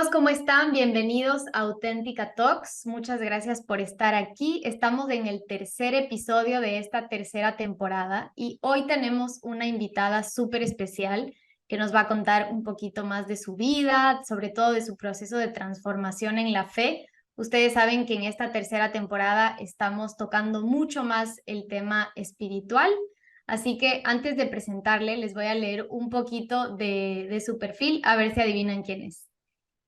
Amigos, ¿cómo están? Bienvenidos a Auténtica Talks. Muchas gracias por estar aquí. Estamos en el tercer episodio de esta tercera temporada y hoy tenemos una invitada súper especial que nos va a contar un poquito más de su vida, sobre todo de su proceso de transformación en la fe. Ustedes saben que en esta tercera temporada estamos tocando mucho más el tema espiritual. Así que antes de presentarle, les voy a leer un poquito de su perfil, a ver si adivinan quién es.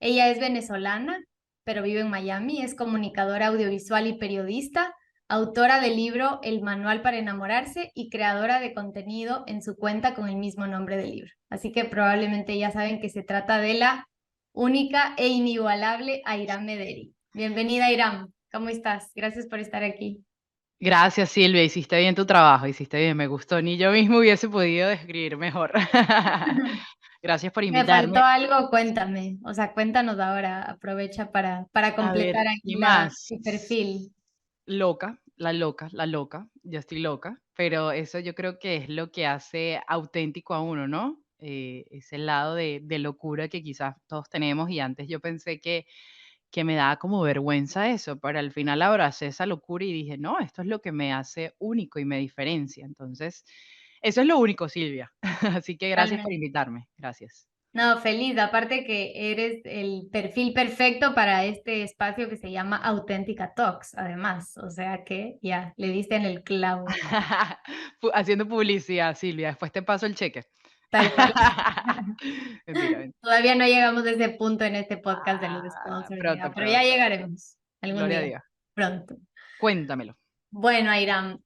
Ella es venezolana, pero vive en Miami, es comunicadora audiovisual y periodista, autora del libro El Manual para Enamorarse y creadora de contenido en su cuenta con el mismo nombre del libro. Así que probablemente ya saben que se trata de la única e inigualable Airam Mederi. Bienvenida, Airam. ¿Cómo estás? Gracias por estar aquí. Gracias, Silvia, hiciste bien tu trabajo, hiciste bien, me gustó, ni yo mismo hubiese podido describir mejor. Gracias por Me faltó invitarme. algo, cuéntame. O sea, cuéntanos ahora, aprovecha para A ver, completar ¿qué aquí más? tu perfil. La loca, yo estoy loca, pero eso yo creo que es lo que hace auténtico a uno, ¿no? Ese lado de locura que quizás todos tenemos y antes yo pensé que me daba como vergüenza eso, pero al final abracé esa locura y dije, no, esto es lo que me hace único y me diferencia. Entonces, eso es lo único, Silvia. Así que gracias por Totalmente. invitarme. Gracias. No, feliz, aparte que eres el perfil perfecto para este espacio que se llama Auténtica Talks, además, o sea que ya, le diste en el clavo, Haciendo publicidad, Silvia. Después te paso el cheque. tal cual. Mentira, mentira. Todavía no llegamos a ese punto en este podcast de los sponsors, Pronto, ya, pero ya pronto. llegaremos algún Gloria a día, Dios. pronto. Cuéntamelo. Bueno, Airam,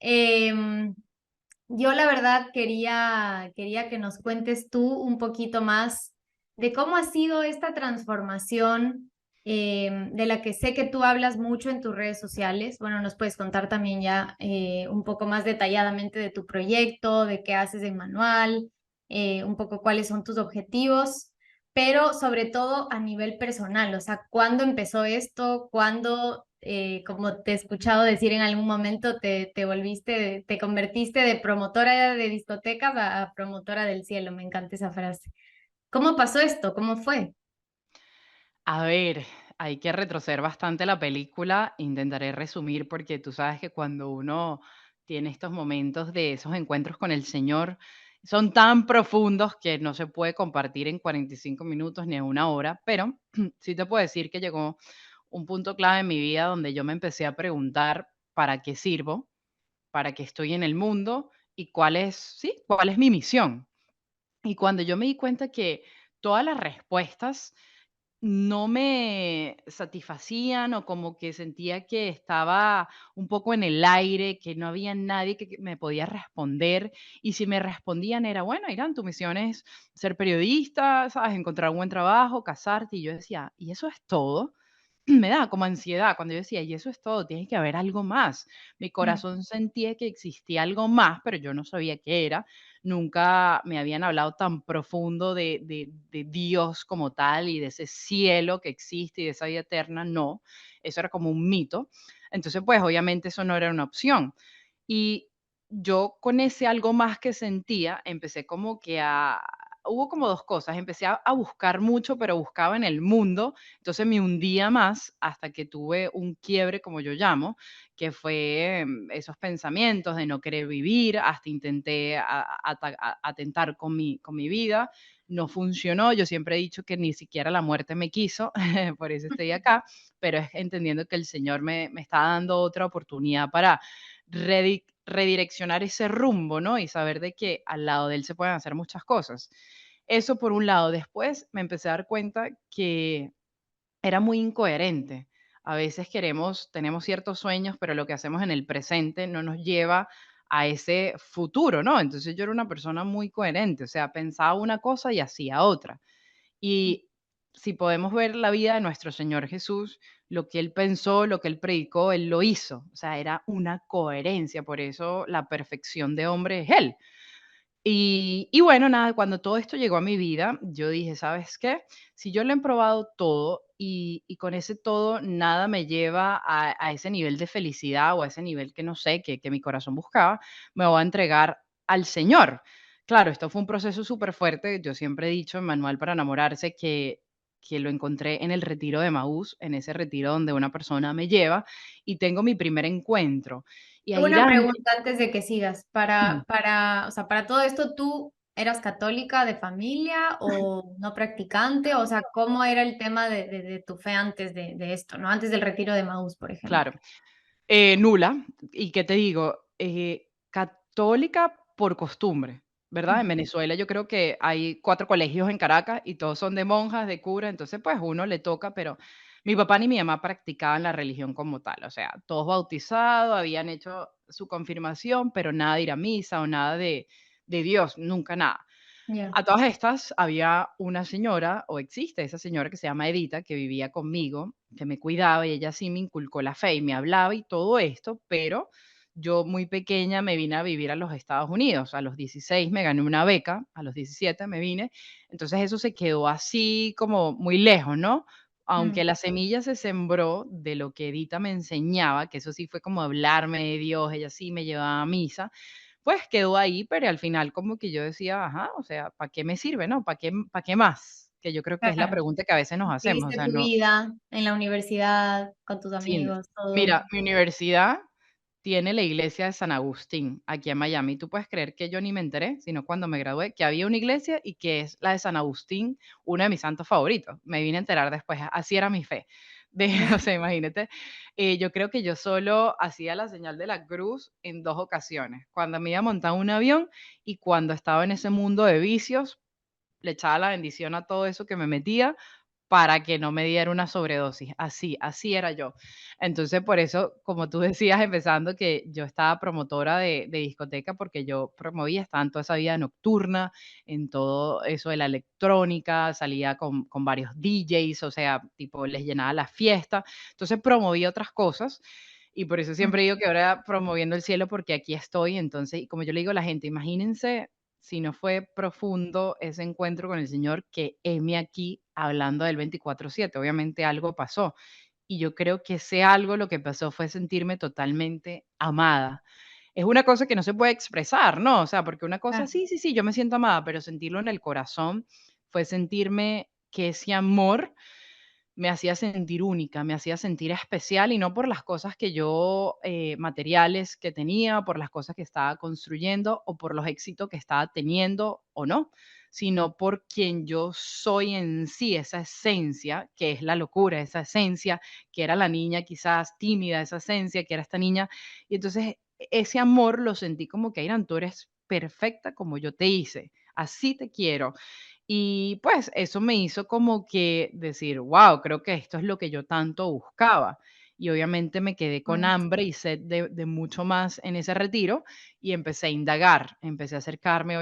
yo la verdad quería que nos cuentes tú un poquito más de cómo ha sido esta transformación de la que sé que tú hablas mucho en tus redes sociales. Bueno, nos puedes contar también ya un poco más detalladamente de tu proyecto, de qué haces en Manual, un poco cuáles son tus objetivos, pero sobre todo a nivel personal, o sea, ¿cuándo empezó esto? ¿Cuándo, como te he escuchado decir en algún momento, te volviste, te convertiste de promotora de discotecas a promotora del cielo? Me encanta esa frase. ¿Cómo pasó esto? ¿Cómo fue? A ver, hay que retroceder bastante la película. Intentaré resumir porque tú sabes que cuando uno tiene estos momentos de esos encuentros con el Señor, son tan profundos que no se puede compartir en 45 minutos ni en una hora, pero sí te puedo decir que llegó un punto clave en mi vida donde yo me empecé a preguntar para qué sirvo, para qué estoy en el mundo y cuál es mi misión. Y cuando yo me di cuenta que todas las respuestas no me satisfacían o como que sentía que estaba un poco en el aire, que no había nadie que me podía responder. Y si me respondían era, bueno, Irán, tu misión es ser periodista, ¿sabes? Encontrar un buen trabajo, casarte. Y yo decía, ¿y eso es todo? Me daba como ansiedad cuando yo decía, y eso es todo, tiene que haber algo más. Mi Mm. corazón sentía que existía algo más, pero yo no sabía qué era. Nunca me habían hablado tan profundo de Dios como tal y de ese cielo que existe y de esa vida eterna. No, eso era como un mito. Entonces, pues obviamente eso no era una opción. Y yo con ese algo más que sentía, empecé como que hubo como 2 cosas, empecé a buscar mucho, pero buscaba en el mundo, entonces me hundía más hasta que tuve un quiebre, como yo llamo, que fue, esos pensamientos de no querer vivir, hasta intenté atentar con mi vida, no funcionó, yo siempre he dicho que ni siquiera la muerte me quiso, por eso estoy acá, pero es entendiendo que el Señor me está dando otra oportunidad para redireccionar ese rumbo, ¿no? Y saber de que al lado de él se pueden hacer muchas cosas. Eso por un lado. Después me empecé a dar cuenta que era muy incoherente. A veces tenemos ciertos sueños, pero lo que hacemos en el presente no nos lleva a ese futuro, ¿no? Entonces yo era una persona muy coherente, o sea, pensaba una cosa y hacía otra. Y si podemos ver la vida de nuestro Señor Jesús, lo que Él pensó, lo que Él predicó, Él lo hizo. O sea, era una coherencia, por eso la perfección de hombre es Él. Y bueno, nada, cuando todo esto llegó a mi vida, yo dije, ¿sabes qué? Si yo lo he probado todo y con ese todo nada me lleva a ese nivel de felicidad o a ese nivel que no sé, que mi corazón buscaba, me voy a entregar al Señor. Claro, esto fue un proceso súper fuerte. Yo siempre he dicho en Manual para enamorarse que que lo encontré en el retiro de Maús, en ese retiro donde una persona me lleva y tengo mi primer encuentro. Y a Tengo una Irán, pregunta antes de que sigas. dime, O sea, para todo esto, ¿tú eras católica de familia o no practicante? O sea, ¿cómo era el tema de tu fe antes de esto, ¿no? Antes del retiro de Maús, por ejemplo. claro. Nula, ¿y qué te digo? Católica por costumbre, ¿verdad? En Ujú. Venezuela yo creo que hay 4 colegios en Caracas y todos son de monjas, de curas, entonces, pues, uno le toca, pero mi papá ni mi mamá practicaban la religión como tal, o sea, todos bautizados, habían hecho su confirmación, pero nada de ir a misa o nada de Dios, nunca nada. Ya. A todas estas, había una señora, o existe esa señora que se llama Edita, que vivía conmigo, que me cuidaba y ella sí me inculcó la fe y me hablaba y todo esto, pero yo muy pequeña me vine a vivir a los Estados Unidos. A los 16 me gané una beca, a los 17 me vine. Entonces eso se quedó así como muy lejos, ¿no? Aunque Mm. la semilla se sembró de lo que Edita me enseñaba, que eso sí fue como hablarme de Dios, ella sí me llevaba a misa, pues quedó ahí, pero al final como que yo decía: "Ajá, o sea, ¿para qué me sirve, no? ¿Para qué más?". Que yo creo que es la Claro. pregunta que a veces nos hacemos, o Viviste sea, tu no vida en la universidad, con tus sí, amigos, todo. mira, mi universidad tiene la iglesia de San Agustín, aquí en Miami. Tú puedes creer que yo ni me enteré, sino cuando me gradué, que había una iglesia y que es la de San Agustín, uno de mis santos favoritos. Me vine a enterar después, así era mi fe. De, o sea, imagínate, yo creo que yo solo hacía la señal de la cruz en 2 ocasiones, cuando me iba a montar un avión y cuando estaba en ese mundo de vicios, le echaba la bendición a todo eso que me metía para que no me diera una sobredosis. Así era yo. Entonces, por eso, como tú decías empezando, que yo estaba promotora de discoteca, porque yo promovía, estaba en toda esa vida nocturna, en todo eso de la electrónica, salía con varios DJs, o sea, tipo, les llenaba la fiesta. Entonces, promovía otras cosas, y por eso Mm. siempre digo que ahora promoviendo el cielo, porque aquí estoy. Entonces, y como yo le digo a la gente, imagínense si no fue profundo ese encuentro con el Señor, que heme aquí hablando del 24/7. Obviamente algo pasó. Y yo creo que ese algo lo que pasó fue sentirme totalmente amada. Es una cosa que no se puede expresar, ¿no? O sea, porque una cosa, Claro. sí, sí, sí, yo me siento amada, pero sentirlo en el corazón fue sentirme que ese amor me hacía sentir única, me hacía sentir especial, y no por las cosas que yo, materiales que tenía, por las cosas que estaba construyendo o por los éxitos que estaba teniendo o no, sino por quien yo soy en sí, esa esencia que es la locura, esa esencia que era la niña quizás tímida, esa esencia que era esta niña. Y entonces ese amor lo sentí como que, Irán, tú eres perfecta como yo te hice, así te quiero. Y pues eso me hizo como que decir, wow, creo que esto es lo que yo tanto buscaba. Y obviamente me quedé con Bueno. hambre y sed de mucho más en ese retiro y empecé a indagar, empecé a acercarme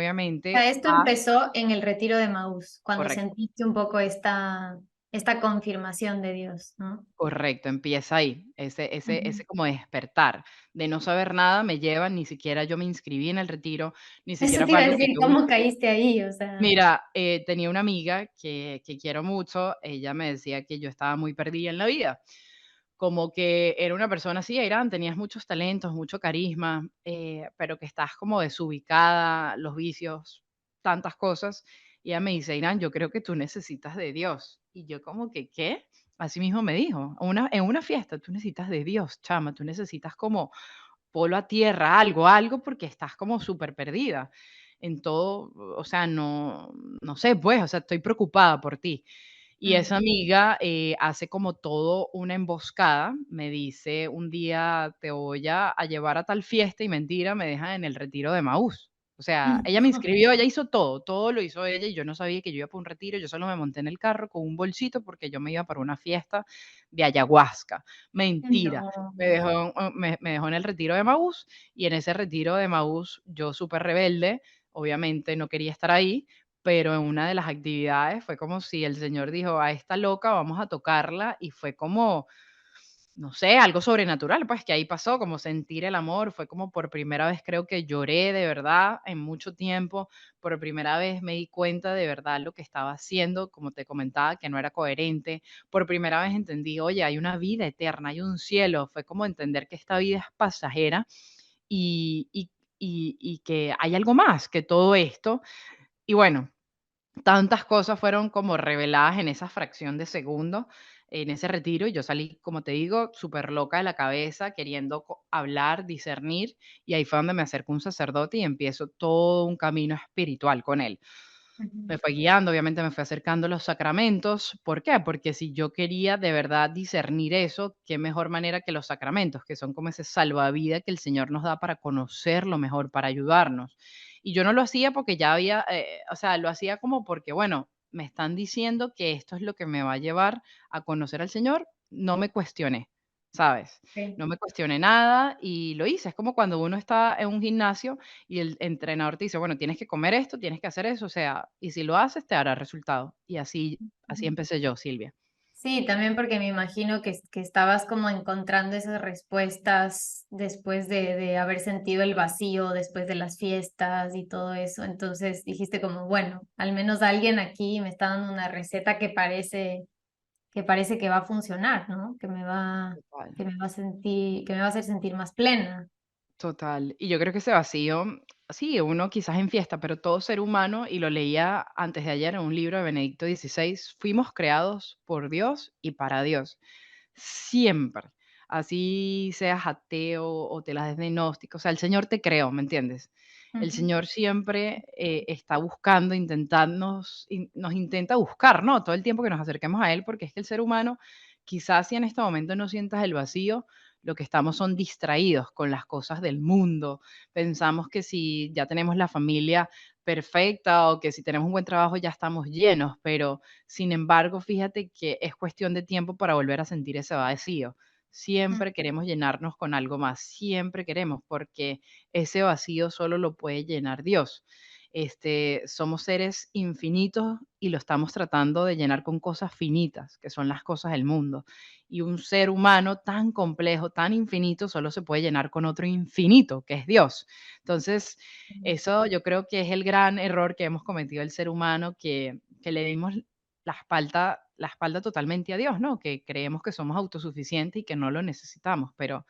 Sea, obviamente esto a... empezó en el retiro de Maús, cuando Correcto, sentiste un poco esta confirmación de Dios, ¿no? correcto, empieza ahí, ese Ujú. como despertar, de no saber nada me lleva, ni siquiera yo me inscribí en el retiro, ni Eso siquiera te fue iba a algo que decir, yo ¿cómo busqué. caíste ahí? O sea, Mira, tenía una amiga que quiero mucho, ella me decía que yo estaba muy perdida en la vida, como que era una persona así, Irán, tenías muchos talentos, mucho carisma, pero que estás como desubicada, los vicios, tantas cosas. Y ella me dice, Irán, yo creo que tú necesitas de Dios. Y yo como que, ¿qué? Así mismo me dijo, en una fiesta, tú necesitas de Dios, chama, tú necesitas como polo a tierra, algo, porque estás como súper perdida en todo, o sea, no sé, pues, o sea, estoy preocupada por ti. Y esa mm, amiga, hace como todo una emboscada, me dice un día: "Te voy a llevar a tal fiesta", y mentira, me deja en el retiro de Maús. O sea, ella me inscribió, ella hizo todo, todo lo hizo ella, y yo no sabía que yo iba para un retiro, yo solo me monté en el carro con un bolsito porque yo me iba para una fiesta de ayahuasca. Mentira, no. me dejó en el retiro de Maús, y en ese retiro de Maús yo súper rebelde, obviamente no quería estar ahí, pero en una de las actividades fue como si el señor dijo: "A esta loca vamos a tocarla", y fue como, no sé, algo sobrenatural, pues, que ahí pasó, como sentir el amor. Fue como por primera vez creo que lloré de verdad en mucho tiempo. Por primera vez me di cuenta de verdad lo que estaba haciendo, como te comentaba, que no era coherente. Por primera vez entendí, oye, hay una vida eterna, hay un cielo. Fue como entender que esta vida es pasajera y que hay algo más que todo esto. Y bueno, Tantas cosas fueron como reveladas en esa fracción de segundo, en ese retiro, y yo salí, como te digo, súper loca de la cabeza, queriendo hablar, discernir, y ahí fue donde me acercó un sacerdote y empiezo todo un camino espiritual con él. Ujú. Me fue guiando, obviamente me fue acercando a los sacramentos. ¿Por qué? Porque si yo quería de verdad discernir eso, qué mejor manera que los sacramentos, que son como ese salvavidas que el Señor nos da para conocerlo mejor, para ayudarnos. Y yo no lo hacía porque ya había, o sea, lo hacía como porque, bueno, me están diciendo que esto es lo que me va a llevar a conocer al Señor, no me cuestioné, ¿sabes? Sí. No me cuestioné nada y lo hice. Es como cuando uno está en un gimnasio y el entrenador te dice: "Bueno, tienes que comer esto, tienes que hacer eso", o sea, y si lo haces, te dará resultado. Y así Ujú. empecé yo, Silvia. Sí, también porque me imagino que estabas como encontrando esas respuestas después de haber sentido el vacío, después de las fiestas y todo eso. Entonces dijiste como, bueno, al menos alguien aquí me está dando una receta que parece que va a funcionar, ¿no? Que me va, Total. que me va a sentir, que me va a hacer sentir más plena. Total. Y yo creo que ese vacío, sí, uno quizás en fiesta, pero todo ser humano, y lo leía antes de ayer en un libro de Benedicto XVI, fuimos creados por Dios y para Dios. Siempre. Así seas ateo o te las des de gnóstico, o sea, el Señor te creó, ¿me entiendes? El Ujú. Señor siempre está buscando, nos intenta buscar, ¿no? Todo el tiempo que nos acerquemos a Él, porque es que el ser humano, quizás si en este momento no sientas el vacío, lo que estamos son distraídos con las cosas del mundo. Pensamos que si ya tenemos la familia perfecta o que si tenemos un buen trabajo ya estamos llenos, pero sin embargo, fíjate que es cuestión de tiempo para volver a sentir ese vacío. Mm. Siempre queremos llenarnos con algo más, siempre queremos, porque ese vacío solo lo puede llenar Dios. Somos seres infinitos y lo estamos tratando de llenar con cosas finitas, que son las cosas del mundo. Y un ser humano tan complejo, tan infinito, solo se puede llenar con otro infinito, que es Dios. Entonces, eso yo creo que es el gran error que hemos cometido el ser humano, que le dimos la espalda totalmente a Dios, ¿no? Que creemos que somos autosuficientes y que no lo necesitamos, pero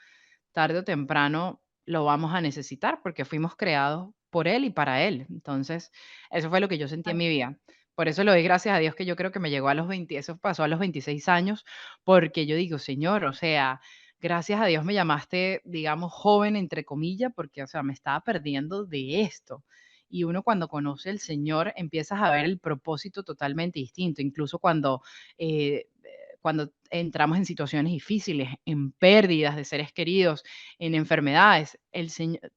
tarde o temprano lo vamos a necesitar porque fuimos creados por Él y para Él. Entonces, eso fue lo que yo sentí en mi vida. Por eso le doy gracias a Dios que yo creo que me llegó a los 20, eso pasó a los 26 años, porque yo digo, Señor, o sea, gracias a Dios me llamaste, digamos, joven, entre comillas, porque, o sea, me estaba perdiendo de esto. Y uno cuando conoce al Señor empiezas a ver el propósito totalmente distinto, incluso cuando entramos en situaciones difíciles, en pérdidas de seres queridos, en enfermedades,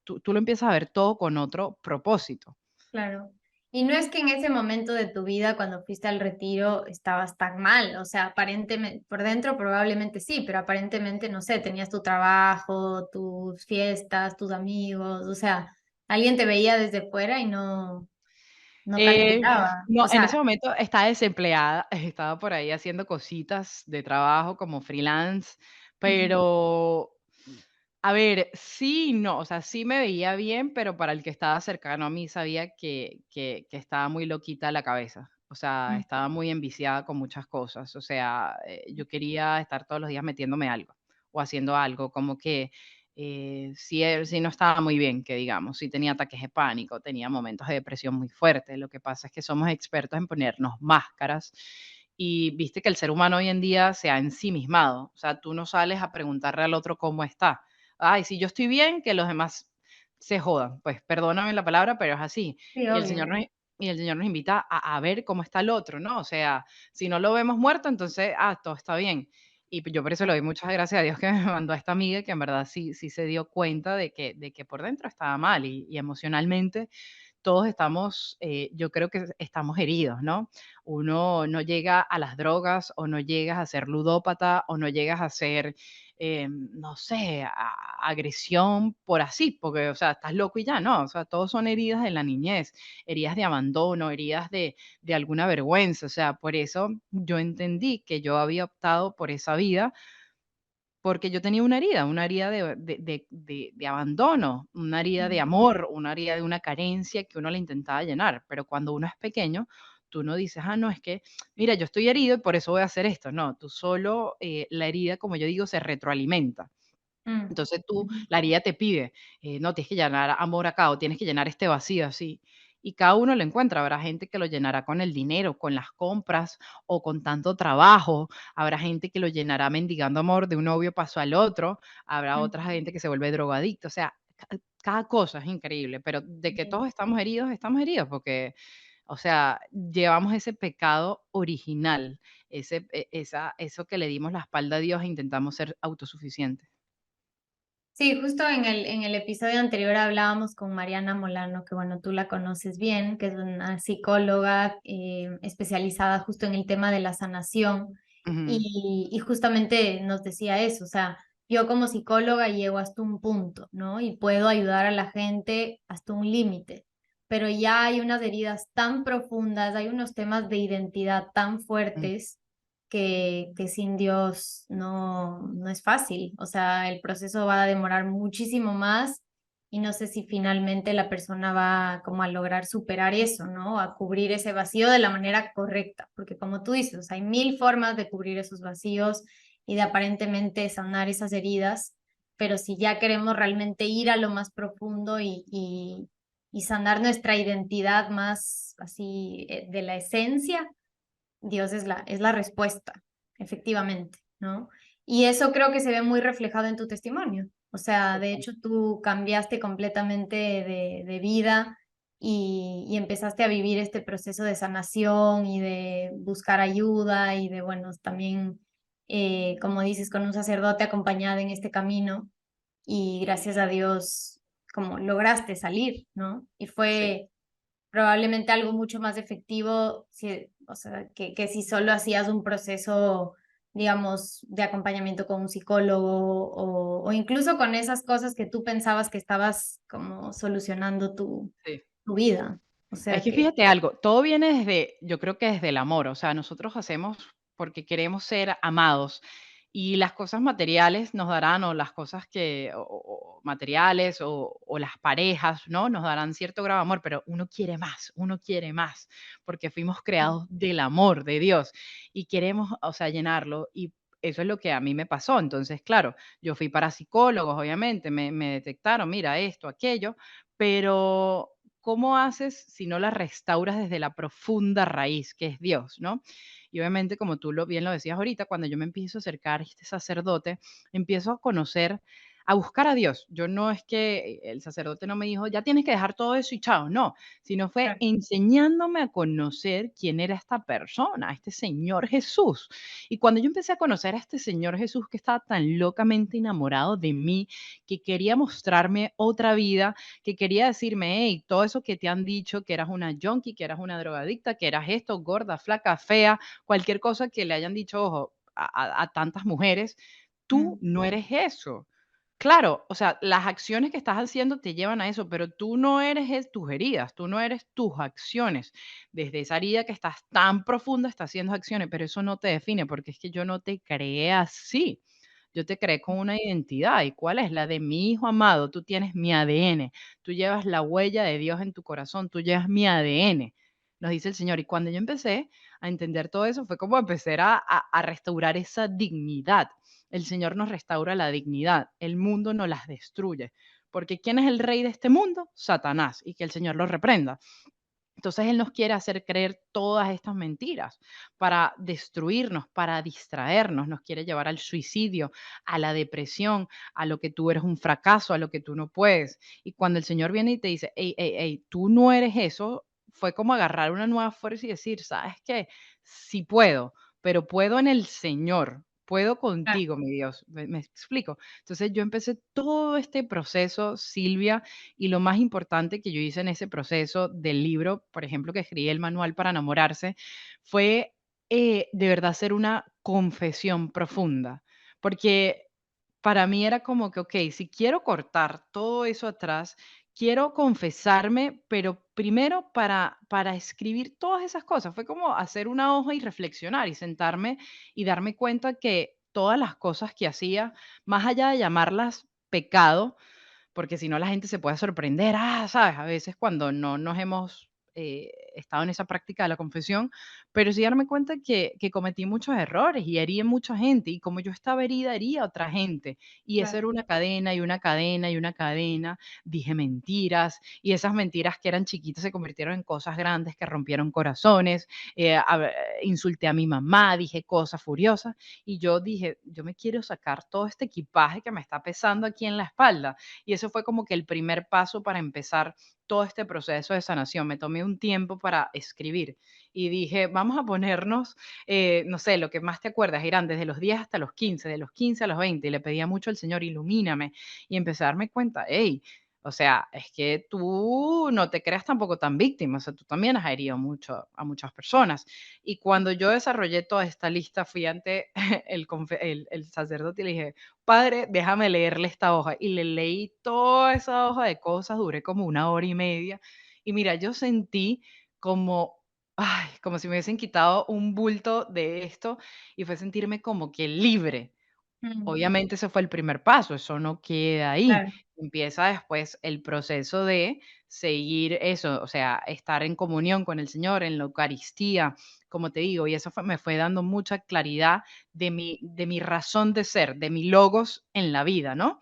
tú lo empiezas a ver todo con otro propósito. Claro. Y no es que en ese momento de tu vida, cuando fuiste al retiro, estabas tan mal, o sea, aparentemente, por dentro probablemente sí, pero aparentemente, no sé, tenías tu trabajo, tus fiestas, tus amigos, o sea, alguien te veía desde fuera y no Eh, calificaba. no, O en ese sea, momento estaba desempleada, estaba por ahí haciendo cositas de trabajo como freelance, ujú, pero a ver, sí y no, o sea, sí me veía bien, pero para el que estaba cercano a mí sabía que estaba muy loquita la cabeza. O sea, mm, estaba muy enviciada con muchas cosas. O sea, yo quería estar todos los días metiéndome algo o haciendo algo, como que sí no estaba muy bien, que digamos, sí tenía ataques de pánico, tenía momentos de depresión muy fuertes. Lo que pasa es que somos expertos en ponernos máscaras y viste que el ser humano hoy en día se ha ensimismado. O sea, tú no sales a preguntarle al otro cómo está. Ay, si yo estoy bien, que los demás se jodan. Pues perdóname la palabra, pero es así. sí, Y el Señor obvio. nos, y el Señor nos invita a ver cómo está el otro, ¿no? O sea, si no lo vemos muerto, entonces, todo está bien. Y pues yo por eso le doy muchas gracias a Dios que me mandó a esta amiga que en verdad sí se dio cuenta de que por dentro estaba mal y emocionalmente todos estamos, yo creo que estamos heridos, ¿no? Uno no llega a las drogas o no llegas a ser ludópata o no llegas a ser, no sé, agresión por así, porque, o sea, estás loco y ya, no, o sea, todos son heridas de la niñez, heridas de abandono, heridas de alguna vergüenza, o sea, por eso yo entendí que yo había optado por esa vida porque yo tenía una herida de abandono, una herida de Mm, amor, una herida de una carencia que uno le intentaba llenar, pero cuando uno es pequeño, tú no dices: "Ah, no, es que, mira, yo estoy herido y por eso voy a hacer esto". No, tú solo, la herida, como yo digo, se retroalimenta. mm, Entonces tú ujú, la herida te pide, no, tienes que llenar amor acá o tienes que llenar este vacío así. y cada uno lo encuentra. Habrá gente que lo llenará con el dinero, con las compras o con tanto trabajo. Habrá gente que lo llenará mendigando amor, de un novio pasó al otro. Habrá otra Ujú. gente que se vuelve drogadicto. O sea, cada cosa es increíble, pero de que Sí. todos estamos heridos porque, o sea, llevamos ese pecado original, eso que le dimos la espalda a Dios e intentamos ser autosuficientes. Sí, justo en el episodio anterior hablábamos con Mariana Molano, que bueno, tú la conoces bien, que es una psicóloga especializada justo en el tema de la sanación Ujú, y justamente nos decía eso, o sea, yo como psicóloga llego hasta un punto, ¿no? Y puedo ayudar a la gente hasta un límite, pero ya hay unas heridas tan profundas, hay unos temas de identidad tan mm, fuertes que sin Dios no es fácil. O sea, el proceso va a demorar muchísimo más y no sé si finalmente la persona va como a lograr superar eso, ¿no? A cubrir ese vacío de la manera correcta, porque como tú dices, hay mil formas de cubrir esos vacíos y de aparentemente sanar esas heridas, pero si ya queremos realmente ir a lo más profundo y sanar nuestra identidad más así de la esencia, Dios es la respuesta, efectivamente, ¿no? Y eso creo que se ve muy reflejado en tu testimonio. O sea, de total. hecho, tú cambiaste completamente de vida y empezaste a vivir este proceso de sanación y de buscar ayuda y de, bueno, también, como dices, con un sacerdote acompañado en este camino y gracias a Dios, como lograste salir, ¿no? Y Sí. fue probablemente algo mucho más efectivo, si, o sea, que si solo hacías un proceso, digamos, de acompañamiento con un psicólogo o incluso con esas cosas que tú pensabas que estabas como solucionando Sí. tu vida. O Es sea que que, fíjate algo, todo viene desde, yo creo que desde el amor, o sea, nosotros hacemos porque queremos ser amados y las cosas materiales nos darán, o las cosas que, o materiales, o las parejas, ¿no? Nos darán cierto grado de amor, pero uno quiere más, porque fuimos creados del amor de Dios y queremos, o sea, llenarlo y eso es lo que a mí me pasó. Entonces, claro, yo fui para psicólogos, obviamente, me detectaron, mira, esto, aquello, pero ¿cómo haces si no la restauras desde la profunda raíz, que es Dios, no? Y obviamente, como tú bien lo decías ahorita, cuando yo me empiezo a acercar a este sacerdote, empiezo a conocer, a buscar a Dios. Yo no es que el sacerdote no me dijo, ya tienes que dejar todo eso y chao, no, sino fue claro. enseñándome a conocer quién era esta persona, este Señor Jesús. Y cuando yo empecé a conocer a este Señor Jesús que estaba tan locamente enamorado de mí, que quería mostrarme otra vida, que quería decirme, hey, todo eso que te han dicho, que eras una junkie, que eras una drogadicta, que eras esto, gorda, flaca, fea, cualquier cosa que le hayan dicho, ojo, a tantas mujeres, tú Mm, no eres eso. Claro, o sea, las acciones que estás haciendo te llevan a eso, pero tú no eres tus heridas, tú no eres tus acciones. Desde esa herida que estás tan profunda, estás haciendo acciones, pero eso no te define, porque es que yo no te creé así. Yo te creé con una identidad. ¿Y cuál es? La de mi hijo amado. Tú tienes mi ADN. Tú llevas la huella de Dios en tu corazón. Tú llevas mi ADN, nos dice el Señor. Y cuando yo empecé a entender todo eso, fue como empezar a restaurar esa dignidad. El Señor nos restaura la dignidad. El mundo nos las destruye. Porque ¿quién es el rey de este mundo? Satanás. Y que el Señor lo reprenda. Entonces Él nos quiere hacer creer todas estas mentiras para destruirnos, para distraernos, nos quiere llevar al suicidio, a la depresión, a lo que tú eres un fracaso, a lo que tú no puedes. Y cuando el Señor viene y te dice, hey, hey, hey, tú no eres eso, fue como agarrar una nueva fuerza y decir, ¿sabes qué? Sí puedo, pero puedo en el Señor. Puedo claro. contigo, mi Dios. ¿Me explico? Entonces yo empecé todo este proceso, Silvia, y lo más importante que yo hice en ese proceso del libro, por ejemplo, que escribí el manual para enamorarse, fue de verdad hacer una confesión profunda, porque para mí era como que, ok, si quiero cortar todo eso atrás, quiero confesarme, pero primero para escribir todas esas cosas, fue como hacer una hoja y reflexionar y sentarme y darme cuenta que todas las cosas que hacía, más allá de llamarlas pecado, porque si no la gente se puede sorprender, ¿sabes? A veces cuando no nos hemos estado en esa práctica de la confesión, pero sí darme cuenta que cometí muchos errores y herí a mucha gente, y como yo estaba herida, hería a otra gente, y eso Claro. era una cadena, y una cadena, y una cadena. Dije mentiras, y esas mentiras que eran chiquitas se convirtieron en cosas grandes que rompieron corazones, insulté a mi mamá, dije cosas furiosas, y yo dije: "Yo me quiero sacar todo este equipaje que me está pesando aquí en la espalda". Y eso fue como que el primer paso para empezar todo este proceso de sanación. Me tomé un tiempo para escribir y dije: "Vamos a ponernos, no sé, lo que más te acuerdas, Irán, desde los 10 hasta los 15, de los 15 a los 20". Y le pedía mucho al Señor: "Ilumíname". Y empecé a darme cuenta: "Hey, o sea, es que tú no te creas tampoco tan víctima, o sea, tú también has herido mucho a muchas personas". Y cuando yo desarrollé toda esta lista, fui ante el sacerdote y le dije: "Padre, déjame leerle esta hoja". Y le leí toda esa hoja de cosas, duré como una hora y media. Y mira, yo sentí como, ay, como si me hubiesen quitado un bulto de esto, y fue sentirme como que libre. Mm, Obviamente ese fue el primer paso, eso no queda ahí. claro. Empieza después el proceso de seguir eso, o sea, estar en comunión con el Señor, en la Eucaristía, como te digo, y eso me fue dando mucha claridad de mi razón de ser, de mi logos en la vida, ¿no?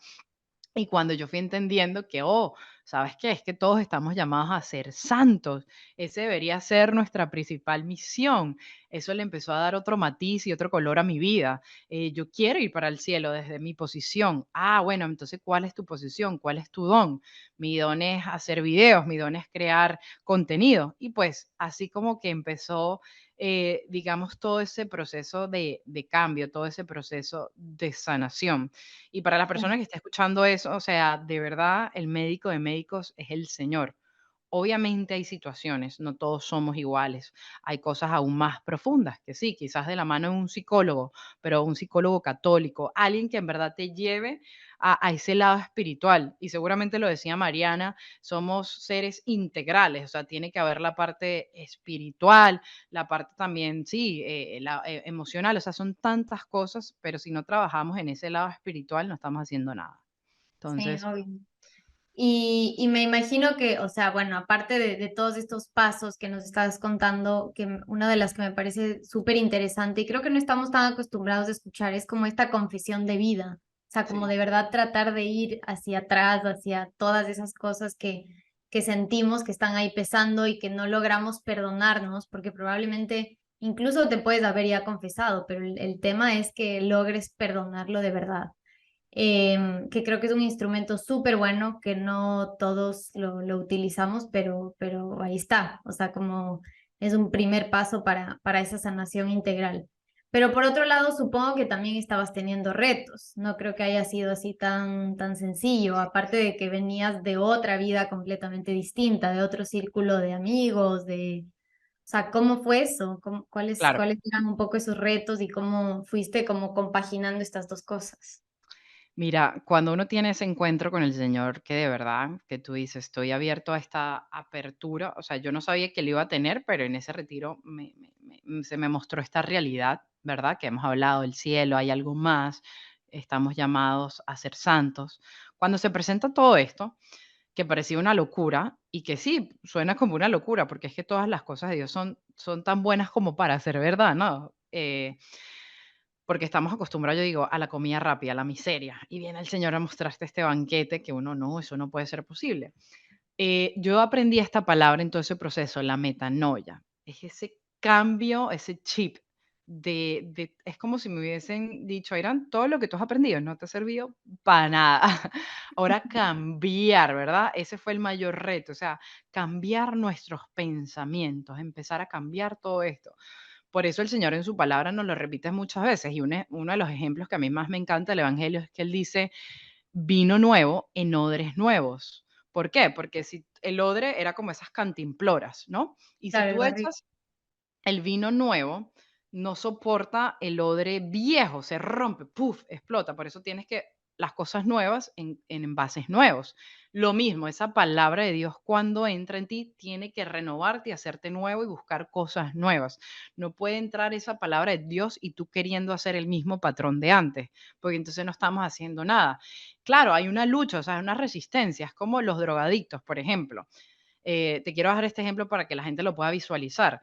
Y cuando yo fui entendiendo que, oh, ¿sabes qué? Es que todos estamos llamados a ser santos. Ese debería ser nuestra principal misión. Eso le empezó a dar otro matiz y otro color a mi vida. Yo quiero ir para el cielo desde mi posición. Ah, bueno, entonces, ¿cuál es tu posición? ¿Cuál es tu don? Mi don es hacer videos, mi don es crear contenido. Y pues así como que empezó, digamos, todo ese proceso de cambio, todo ese proceso de sanación. Y para la persona que está escuchando eso, o sea, de verdad, el médico de médicos es el Señor. Obviamente hay situaciones, no todos somos iguales. Hay cosas aún más profundas, que sí, quizás de la mano de un psicólogo, pero un psicólogo católico, alguien que en verdad te lleve a ese lado espiritual. Y seguramente lo decía Mariana, somos seres integrales, o sea, tiene que haber la parte espiritual, la parte también, sí, emocional, o sea, son tantas cosas, pero si no trabajamos en ese lado espiritual, no estamos haciendo nada. Sí, Entonces, obvio. Y me imagino que, o sea, bueno, aparte de todos estos pasos que nos estás contando, una de las que me parece súper interesante y creo que no estamos tan acostumbrados a escuchar es como esta confesión de vida, o sea, como sí, de verdad tratar de ir hacia atrás, hacia todas esas cosas que sentimos que están ahí pesando y que no logramos perdonarnos, porque probablemente incluso te puedes haber ya confesado, pero el tema es que logres perdonarlo de verdad, que creo que es un instrumento súper bueno, que no todos lo utilizamos, pero ahí está, o sea, como es un primer paso para esa sanación integral. Pero por otro lado, supongo que también estabas teniendo retos, no creo que haya sido así tan sencillo, aparte de que venías de otra vida completamente distinta, de otro círculo de amigos, o sea, ¿cómo fue eso? claro. ¿Cuáles eran un poco esos retos y cómo fuiste como compaginando estas dos cosas? Mira, cuando uno tiene ese encuentro con el Señor, que de verdad, que tú dices, estoy abierto a esta apertura, o sea, yo no sabía que lo iba a tener, pero en ese retiro se me mostró esta realidad, ¿verdad? Que hemos hablado del cielo, hay algo más, estamos llamados a ser santos. Cuando se presenta todo esto, que parecía una locura, y que sí, suena como una locura, porque es que todas las cosas de Dios son tan buenas como para ser verdad, ¿no? Porque estamos acostumbrados, yo digo, a la comida rápida, a la miseria. Y viene el Señor a mostrarte este banquete que uno no, eso no puede ser posible. Yo aprendí esta palabra en todo ese proceso, la metanoia. Es ese cambio, ese chip es como si me hubiesen dicho, Irán, todo lo que tú has aprendido no te ha servido para nada. Ahora cambiar, ¿verdad? Ese fue el mayor reto, o sea, cambiar nuestros pensamientos, empezar a cambiar todo esto. Por eso el Señor en su palabra nos lo repite muchas veces, y uno de los ejemplos que a mí más me encanta del Evangelio es que Él dice: "Vino nuevo en odres nuevos". ¿Por qué? Porque si el odre era como esas cantimploras, ¿no? Y si Claro, el tú barril. echas el vino nuevo, no soporta el odre viejo, se rompe, ¡puf!, explota. Por eso tienes que las cosas nuevas en envases nuevos. Lo mismo, esa palabra de Dios cuando entra en ti tiene que renovarte y hacerte nuevo y buscar cosas nuevas. No puede entrar esa palabra de Dios y tú queriendo hacer el mismo patrón de antes, porque entonces no estamos haciendo nada. Claro, hay una lucha, o sea, hay una resistencia, es como los drogadictos, por ejemplo. Te quiero dejar este ejemplo para que la gente lo pueda visualizar.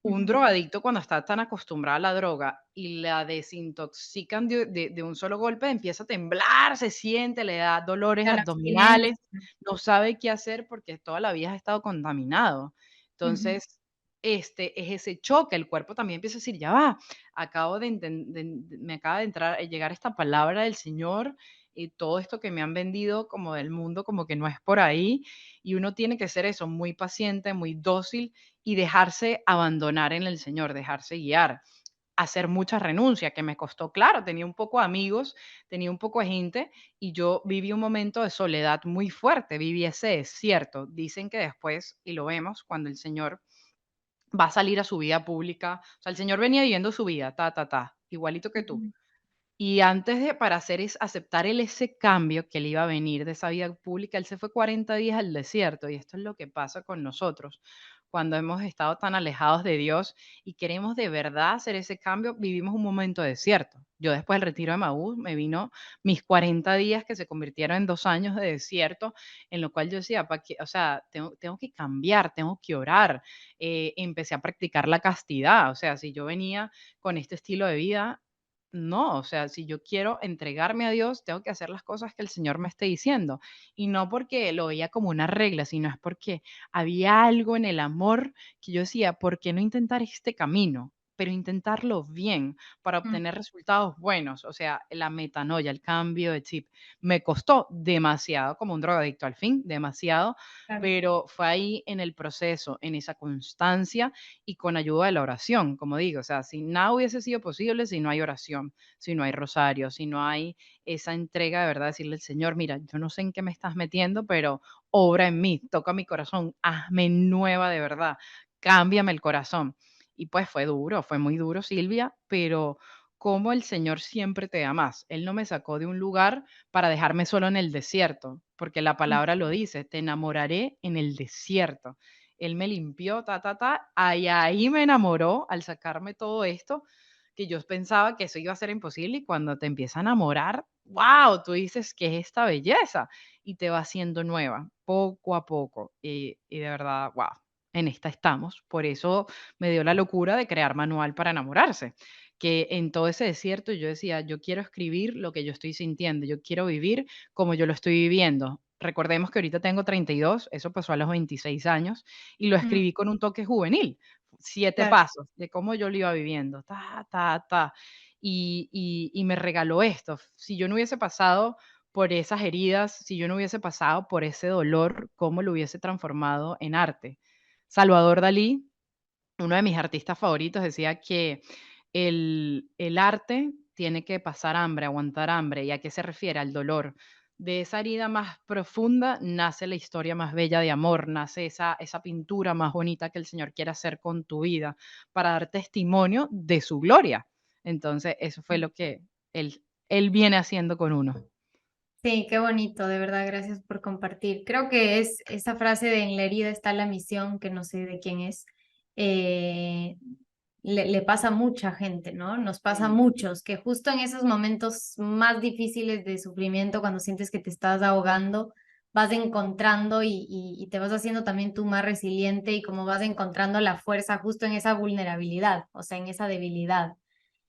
Un Ujú. drogadicto cuando está tan acostumbrado a la droga y la desintoxican de un solo golpe, empieza a temblar, se siente, le da dolores La abdominales, abstinencia. no sabe qué hacer porque toda la vida ha estado contaminado. Ujú, Entonces, es ese choque, el cuerpo también empieza a decir: "Ya va, acabo de me acaba de entrar llegar esta palabra del Señor, y todo esto que me han vendido como del mundo, como que no es por ahí", y uno tiene que ser eso, muy paciente, muy dócil y dejarse abandonar en el Señor, dejarse guiar, hacer mucha renuncia, que me costó, claro, tenía un poco de amigos, tenía un poco de gente y yo viví un momento de soledad muy fuerte, viví ese desierto. Dicen que después, y lo vemos, cuando el Señor va a salir a su vida pública, o sea, el Señor venía viviendo su vida, igualito que tú. ujú, Y antes de para hacer es aceptar él ese cambio que le iba a venir de esa vida pública, él se fue 40 días al desierto, y esto es lo que pasa con nosotros. Cuando hemos estado tan alejados de Dios y queremos de verdad hacer ese cambio, vivimos un momento de desierto. Yo después del retiro de Maús me vino mis 40 días que se convirtieron en 2 años de desierto, en lo cual yo decía, ¿para qué? O sea, tengo que cambiar, tengo que orar. Empecé a practicar la castidad, o sea, si yo venía con este estilo de vida, no, o sea, si yo quiero entregarme a Dios, tengo que hacer las cosas que el Señor me esté diciendo. Y no porque lo veía como una regla, sino es porque había algo en el amor que yo decía, ¿por qué no intentar este camino? Pero intentarlo bien para mm, obtener resultados buenos. O sea, la metanoia, el cambio de chip. Me costó demasiado, como un drogadicto al fin, demasiado, claro. pero fue ahí en el proceso, en esa constancia y con ayuda de la oración, como digo, o sea, si nada hubiese sido posible si no hay oración, si no hay rosario, si no hay esa entrega de verdad, decirle al Señor, mira, yo no sé en qué me estás metiendo, pero obra en mí, toca mi corazón, hazme nueva de verdad, cámbiame el corazón. Y pues fue duro, fue muy duro, Silvia, pero como el Señor siempre te da más. Él no me sacó de un lugar para dejarme solo en el desierto, porque la Mm, palabra lo dice, te enamoraré en el desierto. Él me limpió, ahí me enamoró al sacarme todo esto, que yo pensaba que eso iba a ser imposible, y cuando te empieza a enamorar, ¡wow! Tú dices: "¿Qué es esta belleza?". Y te va haciendo nueva, poco a poco, y de verdad, ¡wow! En esta estamos. Por eso me dio la locura de crear Manual para enamorarse, que en todo ese desierto yo decía: "Yo quiero escribir lo que yo estoy sintiendo, yo quiero vivir como yo lo estoy viviendo". Recordemos que ahorita tengo 32, eso pasó a los 26 años, y lo mm, escribí con un toque juvenil, 7 claro. pasos de cómo yo lo iba viviendo, y me regaló esto. Si yo no hubiese pasado por esas heridas, si yo no hubiese pasado por ese dolor, ¿cómo lo hubiese transformado en arte? Salvador Dalí, uno de mis artistas favoritos, decía que el arte tiene que pasar hambre, aguantar hambre. ¿Y a qué se refiere? Al dolor. De esa herida más profunda nace la historia más bella de amor, nace esa pintura más bonita que el Señor quiere hacer con tu vida para dar testimonio de su gloria. Entonces, eso fue lo que él viene haciendo con uno. Sí, qué bonito, de verdad, gracias por compartir. Creo que es esa frase de en la herida está la misión, que no sé de quién es, eh, le pasa a mucha gente, ¿no? Nos pasa a Mm. muchos, que justo en esos momentos más difíciles de sufrimiento, cuando sientes que te estás ahogando, vas encontrando y te vas haciendo también tú más resiliente y como vas encontrando la fuerza justo en esa vulnerabilidad, o sea, en esa debilidad.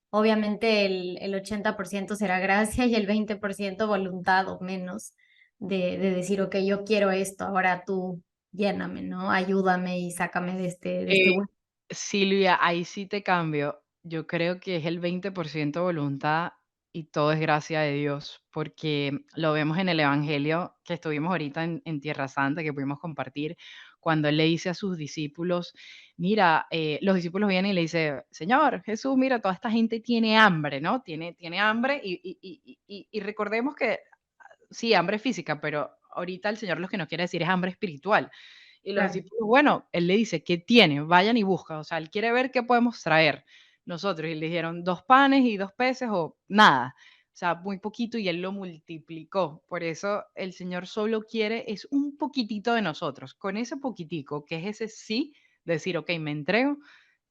Obviamente el 80% será gracia y el 20% voluntad o menos de decir, ok, yo quiero esto, ahora tú lléname, ¿no? Ayúdame y sácame de este Eh, hueco. Silvia, ahí sí te cambio. Yo creo que es el 20% voluntad y todo es gracia de Dios, porque lo vemos en el Evangelio que estuvimos ahorita en Tierra Santa, que pudimos compartir, cuando Él le dice a sus discípulos, mira, los discípulos vienen y le dicen, Señor Jesús, mira, toda esta gente tiene hambre, ¿no? Tiene hambre y recordemos que sí, hambre física, pero ahorita el Señor lo que nos quiere decir es hambre espiritual. Y los Claro, discípulos, bueno, él le dice, ¿qué tiene? Vayan y buscan. O sea, él quiere ver qué podemos traer nosotros. Y le dijeron, 2 panes y 2 peces o nada. O sea, muy poquito y él lo multiplicó. Por eso el Señor solo quiere es un poquitito de nosotros. Con ese poquitico, que es ese sí, decir, ok, me entrego,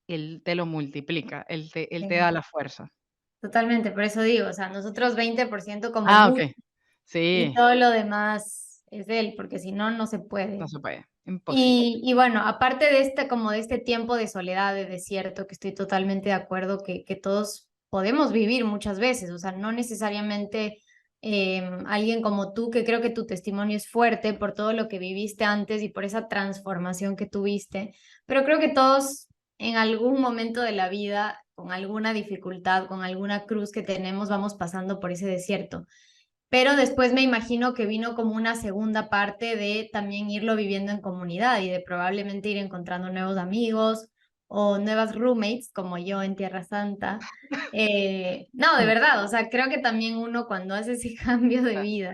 él te lo multiplica, él te sí, da la fuerza. totalmente, por eso digo, o sea, nosotros 20% como Ah, mucho ok. y Sí, todo lo demás es de él, porque si no, no se no puede. se puede. imposible. Y bueno, aparte de este, como de este tiempo de soledad, de desierto, que estoy totalmente de acuerdo que todos podemos vivir muchas veces, o sea, no necesariamente alguien como tú, que creo que tu testimonio es fuerte por todo lo que viviste antes y por esa transformación que tuviste, pero creo que todos en algún momento de la vida, con alguna dificultad, con alguna cruz que tenemos, vamos pasando por ese desierto. Pero después me imagino que vino como una segunda parte de también irlo viviendo en comunidad y de probablemente ir encontrando nuevos amigos o nuevas roommates como yo en Tierra Santa. No, de Mm, verdad, o sea, creo que también uno cuando hace ese cambio de ah, vida,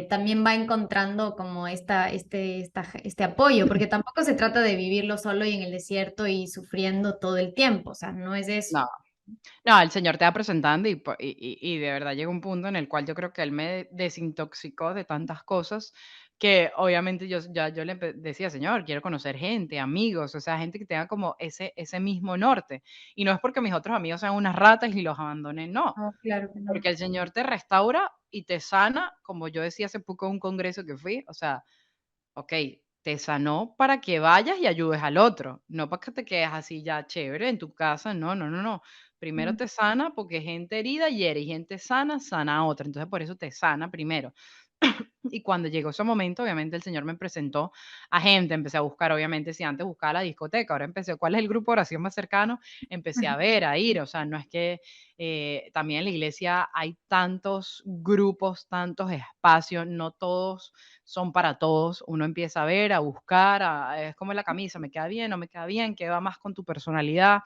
también va encontrando como este apoyo, porque tampoco se trata de vivirlo solo y en el desierto y sufriendo todo el tiempo, o sea, no es eso. no. No, el Señor te va presentando y de verdad llega un punto en el cual yo creo que Él me desintoxicó de tantas cosas que obviamente yo le decía: "Señor, quiero conocer gente, amigos, o sea, gente que tenga como ese mismo norte". Y no es porque mis otros amigos sean unas ratas y los abandoné, no, No, claro que no. porque el Señor te restaura y te sana, como yo decía hace poco en un congreso que fui, o sea, okey, te sanó para que vayas y ayudes al otro, no para que te quedes así ya chévere en tu casa, no, no, no, no. Primero Mm, te sana porque gente herida hiere y gente sana sana a otra, entonces por eso te sana primero. Y cuando llegó ese momento, obviamente el Señor me presentó a gente, empecé a buscar, obviamente, si antes buscaba la discoteca, ahora empecé, ¿cuál es el grupo de oración más cercano? Empecé a ver, a ir, o sea, no es que también en la iglesia hay tantos grupos, tantos espacios, no todos son para todos, uno empieza a ver, a buscar, es como la camisa, me queda bien, no me queda bien, qué va más con tu personalidad,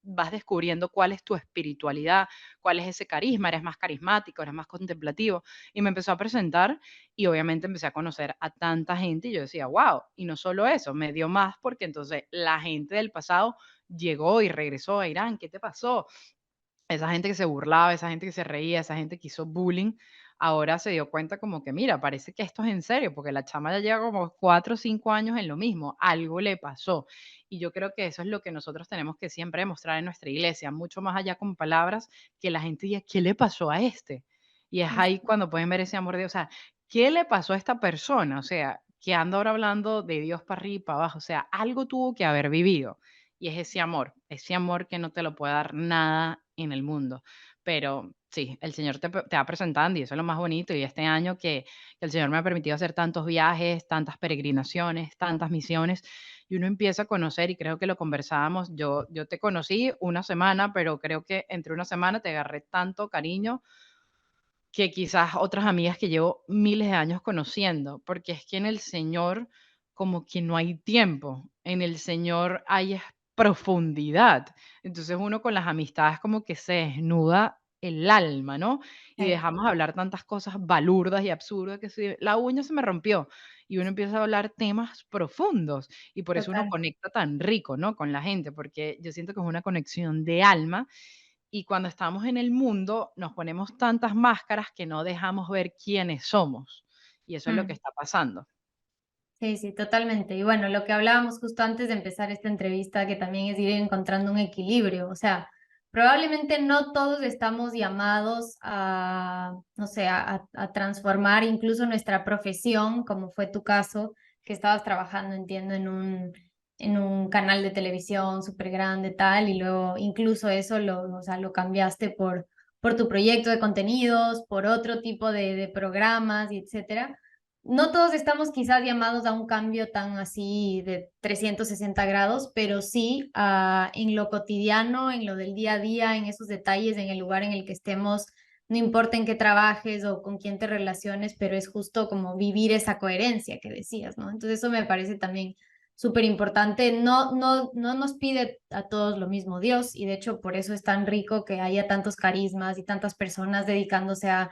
vas descubriendo cuál es tu espiritualidad, cuál es ese carisma, eres más carismático, eres más contemplativo. Y me empezó a presentar y obviamente empecé a conocer a tanta gente y yo decía, wow, y no solo eso, me dio más porque entonces la gente del pasado llegó y regresó a Irán, ¿qué te pasó? Esa gente que se burlaba, esa gente que se reía, esa gente que hizo bullying, ahora se dio cuenta como que, mira, parece que esto es en serio, porque la chama ya lleva como 4 o 5 años en lo mismo, algo le pasó. Y yo creo que eso es lo que nosotros tenemos que siempre demostrar en nuestra iglesia, mucho más allá con palabras, que la gente diga, ¿qué le pasó a este? Y es ahí cuando pueden ver ese amor de Dios, o sea, ¿qué le pasó a esta persona? O sea, que anda ahora hablando de Dios para arriba y para abajo, o sea, algo tuvo que haber vivido. Y es ese amor que no te lo puede dar nada en el mundo. Pero sí, el Señor te va presentando y eso es lo más bonito. Y este año que el Señor me ha permitido hacer tantos viajes, tantas peregrinaciones, tantas misiones, y uno empieza a conocer, y creo que lo conversábamos, yo te conocí una semana, pero creo que entre una semana te agarré tanto cariño que quizás otras amigas que llevo miles de años conociendo, porque es que en el Señor como que no hay tiempo, en el Señor hay es profundidad. Entonces uno con las amistades como que se desnuda el alma, ¿no? Y Sí, dejamos hablar tantas cosas balurdas y absurdas que si la uña se me rompió y uno empieza a hablar temas profundos y por eso uno total. conecta tan rico, ¿no? Con la gente, porque yo siento que es una conexión de alma y cuando estamos en el mundo, nos ponemos tantas máscaras que no dejamos ver quiénes somos. Y eso es lo que Mm. está pasando. Sí, sí, totalmente. Y bueno, lo que hablábamos justo antes de empezar esta entrevista, que también es ir encontrando un equilibrio. O sea, probablemente no todos estamos llamados a, no sé, a transformar incluso nuestra profesión, como fue tu caso, que estabas trabajando, entiendo, en un canal de televisión súper grande, tal, y luego incluso eso o sea, lo cambiaste por tu proyecto de contenidos, por otro tipo de programas, y etcétera. No todos estamos quizás llamados a un cambio tan así de 360 grados, pero sí en lo cotidiano, en lo del día a día, en esos detalles, en el lugar en el que estemos, no importa en qué trabajes o con quién te relaciones, pero es justo como vivir esa coherencia que decías, ¿no? Entonces eso me parece también súper importante. No nos pide a todos lo mismo Dios y de hecho por eso es tan rico que haya tantos carismas y tantas personas dedicándose a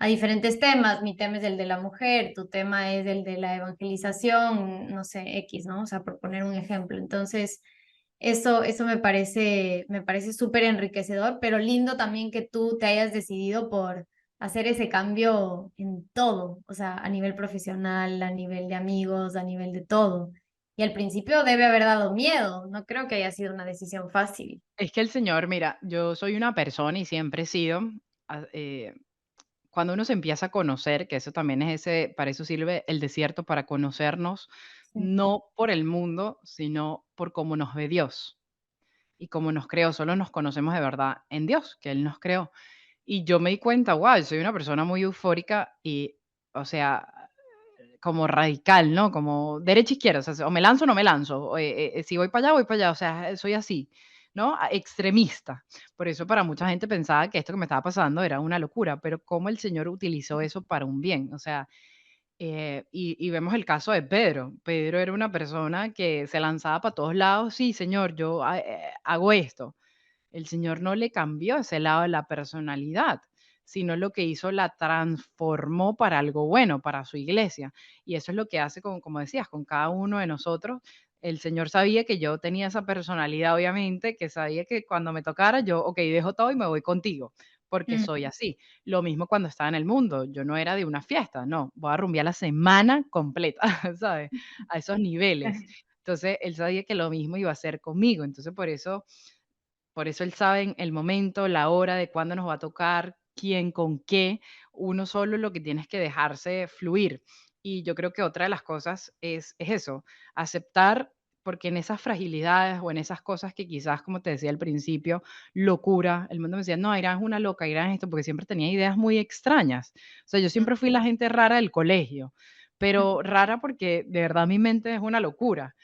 diferentes temas. Mi tema es el de la mujer, tu tema es el de la evangelización, no sé, X, ¿no? O sea, por poner un ejemplo. Entonces, eso me parece súper enriquecedor, pero lindo también que tú te hayas decidido por hacer ese cambio en todo, o sea, a nivel profesional, a nivel de amigos, a nivel de todo. Y al principio debe haber dado miedo, no creo que haya sido una decisión fácil. Es que el Señor, mira, yo soy una persona y siempre he sido, ah, cuando uno se empieza a conocer, que eso también es ese, para eso sirve el desierto, para conocernos, Sí. no por el mundo, sino por cómo nos ve Dios y cómo nos creó. Solo nos conocemos de verdad en Dios, que Él nos creó. Y yo me di cuenta, wow, soy una persona muy eufórica y, o sea, como radical, ¿no? Como derecha, izquierda, o sea, o me lanzo o no me lanzo, o, si voy para allá, o sea, soy así, ¿no? Extremista. Por eso para mucha gente pensaba que esto que me estaba pasando era una locura, pero cómo el Señor utilizó eso para un bien, o sea, y vemos el caso de Pedro. Pedro era una persona que se lanzaba para todos lados, sí, Señor, yo hago esto. El Señor no le cambió ese lado de la personalidad, sino lo que hizo la transformó para algo bueno, para su iglesia. Y eso es lo que hace con, como decías, con cada uno de nosotros. El Señor sabía que yo tenía esa personalidad, obviamente, que sabía que cuando me tocara, yo, ok, dejo todo y me voy contigo, porque Mm. soy así. Lo mismo cuando estaba en el mundo, yo no era de una fiesta, no, voy a rumbear la semana completa, ¿sabes? A esos niveles. Entonces, él sabía que lo mismo iba a hacer conmigo. Entonces, por eso él sabe en el momento, la hora de cuándo nos va a tocar, quién, con qué. Uno solo lo que tiene es que dejarse fluir. Y yo creo que otra de las cosas es eso, aceptar, porque en esas fragilidades o en esas cosas que quizás, como te decía al principio, locura, el mundo me decía, no, Irán es una loca, Irán es esto, porque siempre tenía ideas muy extrañas. O sea, yo Mm. siempre fui la gente rara del colegio, pero rara porque de verdad mi mente es una locura.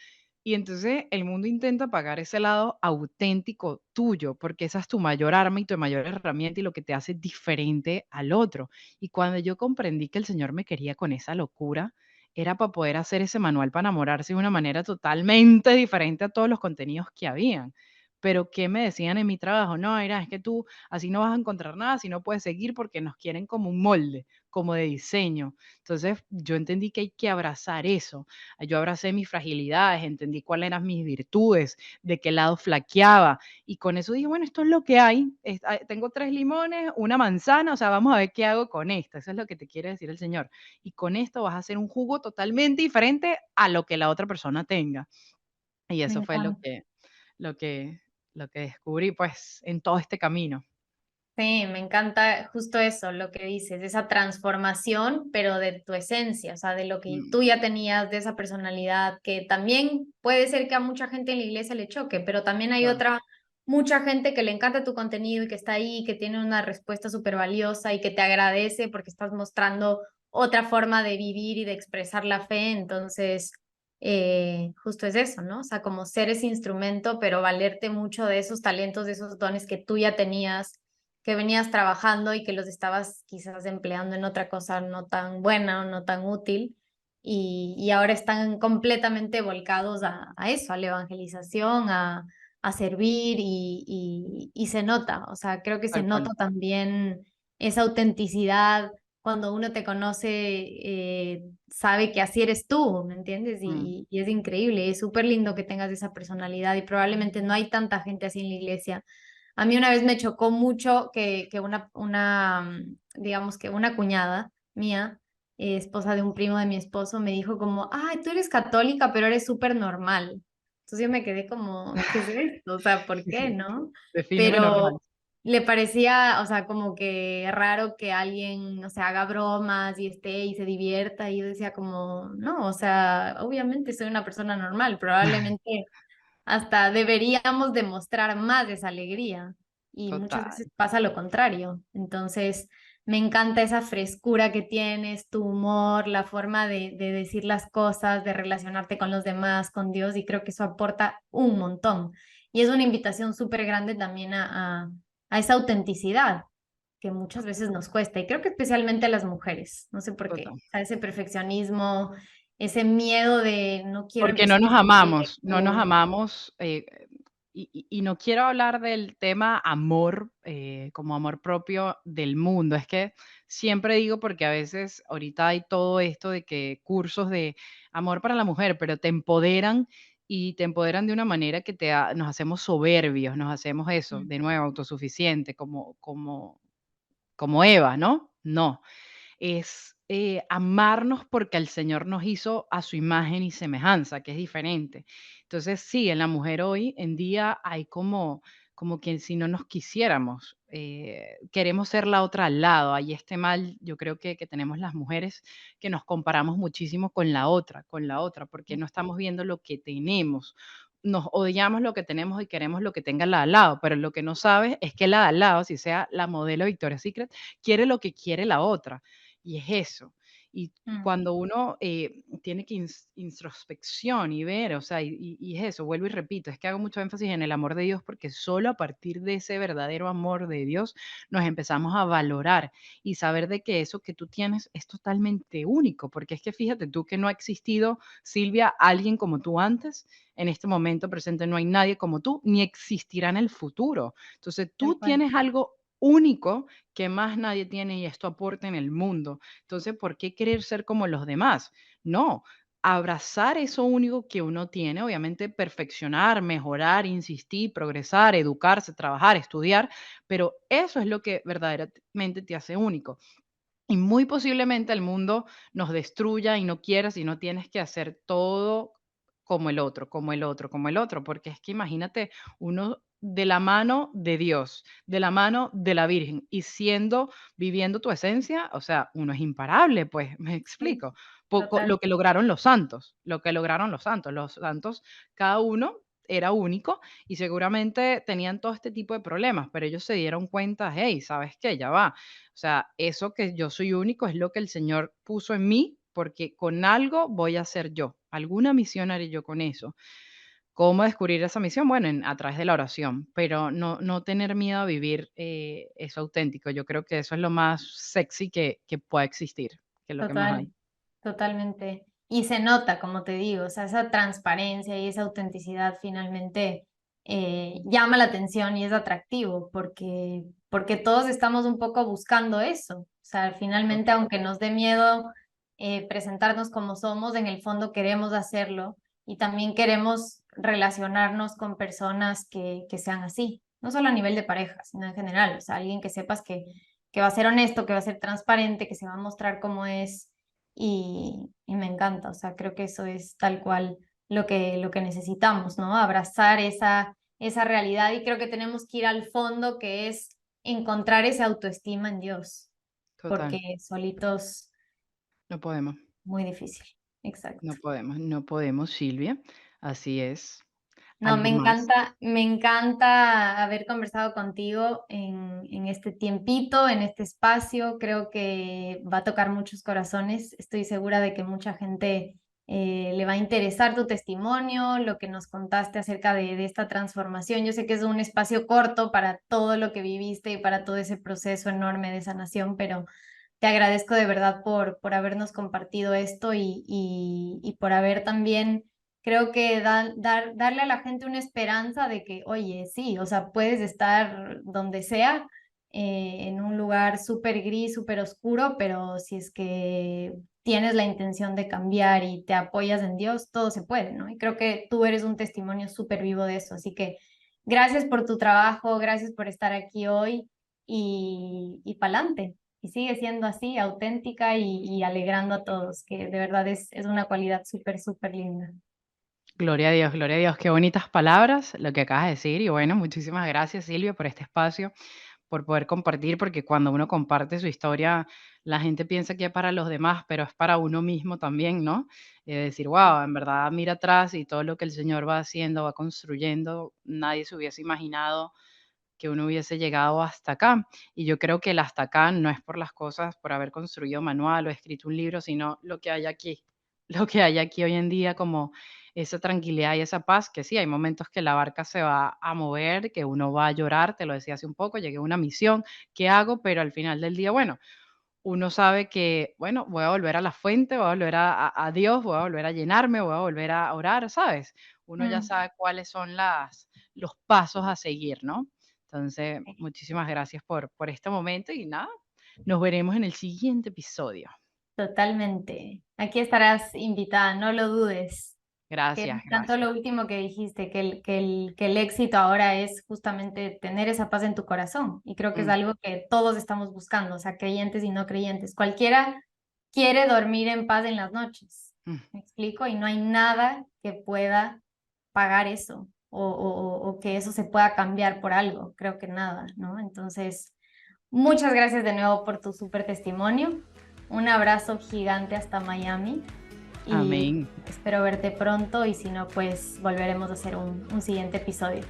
Y entonces el mundo intenta apagar ese lado auténtico tuyo, porque esa es tu mayor arma y tu mayor herramienta y lo que te hace diferente al otro. Y cuando yo comprendí que el Señor me quería con esa locura, era para poder hacer ese manual para enamorarse de una manera totalmente diferente a todos los contenidos que habían. Pero ¿qué me decían en mi trabajo? No, mira, es que tú así no vas a encontrar nada, si no puedes seguir porque nos quieren como un molde, como de diseño. Entonces yo entendí que hay que abrazar eso. Yo abracé mis fragilidades, entendí cuáles eran mis virtudes, de qué lado flaqueaba, y con eso dije, bueno, esto es lo que hay. Tengo 3 limones, una manzana, o sea, vamos a ver qué hago con esto. Eso es lo que te quiere decir el Señor. Y con esto vas a hacer un jugo totalmente diferente a lo que la otra persona tenga. Y Me eso fue lo encanta. que, lo que, lo que descubrí, pues, en todo este camino. Sí, me encanta justo eso, lo que dices, esa transformación, pero de tu esencia, o sea, de lo que Mm, tú ya tenías, de esa personalidad, que también puede ser que a mucha gente en la iglesia le choque, pero también hay claro, otra, mucha gente que le encanta tu contenido y que está ahí, que tiene una respuesta súper valiosa y que te agradece porque estás mostrando otra forma de vivir y de expresar la fe, entonces, justo es eso, ¿no? O sea, como ser ese instrumento, pero valerte mucho de esos talentos, de esos dones que tú ya tenías que venías trabajando y que los estabas quizás empleando en otra cosa no tan buena o no tan útil y ahora están completamente volcados a eso, a la evangelización, a servir y se nota, o sea, creo que se tal nota cual. también esa autenticidad. Cuando uno te conoce, sabe que así eres tú, ¿me entiendes? Mm, Y es increíble, es súper lindo que tengas esa personalidad y probablemente no hay tanta gente así en la iglesia. A mí una vez me chocó mucho que digamos que una cuñada mía, esposa de un primo de mi esposo, me dijo como, ay, tú eres católica, pero eres súper normal. Entonces yo me quedé como, ¿qué es esto? O sea, ¿por sí, qué, sí, no? defíneme normal. Pero le parecía, o sea, como que raro que alguien, no sé, haga bromas y esté y se divierta. Y yo decía como, no, o sea, obviamente soy una persona normal, probablemente hasta deberíamos demostrar más esa alegría y muchas Total, veces pasa lo contrario. Entonces, me encanta esa frescura que tienes, tu humor, la forma de decir las cosas, de relacionarte con los demás, con Dios, y creo que eso aporta un montón. Y es una invitación súper grande también a esa autenticidad que muchas veces nos cuesta, y creo que especialmente a las mujeres, no sé por qué, total. a ese perfeccionismo, ese miedo de no quiero Porque no empezar nos un amamos, no nos proyecto. amamos, y no quiero hablar del tema amor, como amor propio del mundo. Es que siempre digo, porque a veces ahorita hay todo esto de que cursos de amor para la mujer, pero te empoderan y te empoderan de una manera que nos hacemos soberbios, nos hacemos eso, Mm. de nuevo, autosuficiente, como Eva, ¿no? No. Es, amarnos porque el Señor nos hizo a su imagen y semejanza, que es diferente. Entonces, sí, en la mujer hoy en día hay como que si no nos quisiéramos, queremos ser la otra al lado. Ahí este mal, yo creo que tenemos las mujeres que nos comparamos muchísimo con la otra, porque no estamos viendo lo que tenemos. Nos odiamos lo que tenemos y queremos lo que tenga la de al lado, pero lo que no sabes es que la de al lado, si sea la modelo Victoria's Secret, quiere lo que quiere la otra. Y es eso. Y Mm, cuando uno tiene que introspección y ver, o sea, y es eso, vuelvo y repito, es que hago mucho énfasis en el amor de Dios porque solo a partir de ese verdadero amor de Dios nos empezamos a valorar y saber de que eso que tú tienes es totalmente único, porque es que fíjate tú que no ha existido, Silvia, alguien como tú antes, en este momento presente no hay nadie como tú, ni existirá en el futuro. Entonces tal tú cual, tienes algo único que más nadie tiene y esto aporta en el mundo. Entonces, ¿por qué querer ser como los demás? No, abrazar eso único que uno tiene, obviamente perfeccionar, mejorar, insistir, progresar, educarse, trabajar, estudiar, pero eso es lo que verdaderamente te hace único. Y muy posiblemente el mundo nos destruya y no quieras y no tienes que hacer todo como el otro, como el otro, como el otro, porque es que imagínate uno de la mano de Dios, de la mano de la Virgen y siendo, viviendo tu esencia, o sea, uno es imparable, pues, me sí, explico. Poco, total, lo que lograron los santos, lo que lograron los santos, cada uno era único y seguramente tenían todo este tipo de problemas, pero ellos se dieron cuenta, hey, ¿sabes qué? Ya va, o sea, eso que yo soy único es lo que el Señor puso en mí, porque con algo voy a ser yo. Alguna misión haré yo con eso. ¿Cómo descubrir esa misión? Bueno, a través de la oración, pero no tener miedo a vivir eso auténtico. Yo creo que eso es lo más sexy que pueda existir, que es lo que más hay. total. Totalmente. Y se nota, como te digo, o sea, esa transparencia y esa autenticidad finalmente llama la atención y es atractivo porque todos estamos un poco buscando eso. O sea, finalmente, Total, aunque nos dé miedo presentarnos como somos, en el fondo queremos hacerlo y también queremos relacionarnos con personas que sean así, no solo a nivel de pareja, sino en general. O sea, alguien que sepas que va a ser honesto, que va a ser transparente, que se va a mostrar como es y me encanta, o sea, creo que eso es tal cual lo que necesitamos, ¿no? Abrazar esa realidad y creo que tenemos que ir al fondo, que es encontrar esa autoestima en Dios, total. porque solitos, No podemos, muy difícil. Exacto. no podemos, no podemos, Silvia. Así es. No, ¿Algo más? me encanta haber conversado contigo en este tiempito, en este espacio. Creo que va a tocar muchos corazones. Estoy segura de que mucha gente le va a interesar tu testimonio, lo que nos contaste acerca de esta transformación. Yo sé que es un espacio corto para todo lo que viviste y para todo ese proceso enorme de sanación, pero te agradezco de verdad por habernos compartido esto y por haber también, creo que darle a la gente una esperanza de que, oye, sí, o sea, puedes estar donde sea, en un lugar súper gris, súper oscuro, pero si es que tienes la intención de cambiar y te apoyas en Dios, todo se puede, ¿no? Y creo que tú eres un testimonio súper vivo de eso. Así que gracias por tu trabajo, gracias por estar aquí hoy y pa'lante y sigue siendo así, auténtica y alegrando a todos, que de verdad es una cualidad súper, súper linda. Gloria a Dios, qué bonitas palabras lo que acabas de decir y bueno, muchísimas gracias Silvia por este espacio, por poder compartir, porque cuando uno comparte su historia, la gente piensa que es para los demás, pero es para uno mismo también, ¿no? Decir, wow, en verdad mira atrás y todo lo que el Señor va haciendo, va construyendo, nadie se hubiese imaginado que uno hubiese llegado hasta acá. Y yo creo que el hasta acá no es por las cosas, por haber construido manual o escrito un libro, sino lo que hay aquí, lo que hay aquí hoy en día, como esa tranquilidad y esa paz, que sí, hay momentos que la barca se va a mover, que uno va a llorar, te lo decía hace un poco, llegué a una misión, ¿qué hago? Pero al final del día, bueno, uno sabe que, bueno, voy a volver a la fuente, voy a volver a Dios, voy a volver a llenarme, voy a volver a orar, ¿sabes? Uno ya Mm, sabe cuáles son los pasos a seguir, ¿no? Entonces, sí, muchísimas gracias por este momento y nada, nos veremos en el siguiente episodio. totalmente. Aquí estarás invitada, no lo dudes. Que me Gracias, encantó gracias. lo último que dijiste, que el éxito ahora es justamente tener esa paz en tu corazón. Y creo que es Mm, algo que todos estamos buscando, o sea, creyentes y no creyentes. Cualquiera quiere dormir en paz en las noches. mm, ¿Me explico? Y no hay nada que pueda pagar eso. o que eso se pueda cambiar por algo. Creo que nada, ¿no? Entonces, muchas gracias de nuevo por tu súper testimonio. Un abrazo gigante hasta Miami y Amén. espero verte pronto y si no, pues volveremos a hacer un siguiente episodio.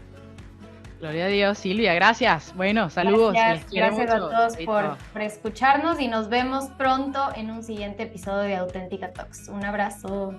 Gloria a Dios, Silvia, gracias. Bueno, saludos, se les Gracias, quiere gracias a mucho. todos Chaito. por escucharnos y nos vemos pronto en un siguiente episodio de Auténtica Talks. Un abrazo.